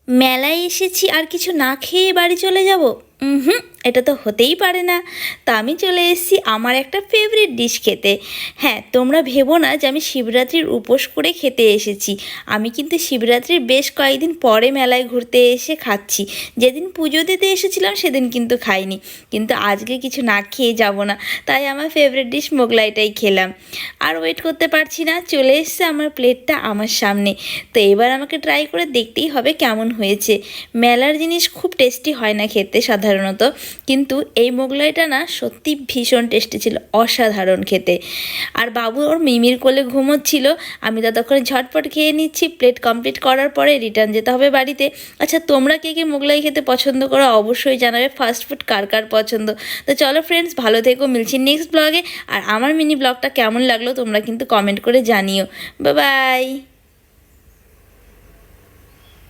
মেলায় এসেছি আর কিছু না খেয়ে বাড়ি চলে যাব? হুম, এটা তো হতেই পারে না। তা আমি চলে এসেছি আমার একটা ফেভারিট ডিশ খেতে। হ্যাঁ, তোমরা ভেবো না যে আমি শিবরাত্রির উপোস করে খেতে এসেছি। আমি কিন্তু শিবরাত্রির বেশ কয়েকদিন পরে মেলায় ঘুরতে এসে খাচ্ছি। যেদিন পুজো দিতে এসেছিলাম সেদিন কিন্তু খাইনি, কিন্তু আজকে কিছু না খেয়ে যাব না, তাই আমার ফেভারিট ডিশ মোগলাইটাই খেলাম। আর ওয়েট করতে পারছি না, চলে এসছে আমার প্লেটটা আমার সামনে। তো এবার আমাকে ট্রাই করে দেখতেই হবে কেমন হয়েছে। মেলার জিনিস খুব টেস্টি হয় না খেতে সাধারণত, কিন্তু এই মোগলাইটা না সত্যি ভীষণ টেস্টি ছিল, অসাধারণ খেতে। আর বাবু ওর মিমির কোলে ঘুমোচ্ছিল, আমি ততক্ষণে ঝটপট খেয়ে নিচ্ছি। প্লেট কমপ্লিট করার পরে রিটার্ন যেতে হবে বাড়িতে। আচ্ছা, তোমরা কে কে মোগলাই খেতে পছন্দ করো অবশ্যই জানাবে। ফাস্ট ফুড কার কার পছন্দ। তো চলো ফ্রেন্ডস, ভালো থেকো, মিলছি নেক্সট ব্লগে। আর আমার মিনি ব্লগটা কেমন লাগলো তোমরা কিন্তু কমেন্ট করে জানিও। Bye bye.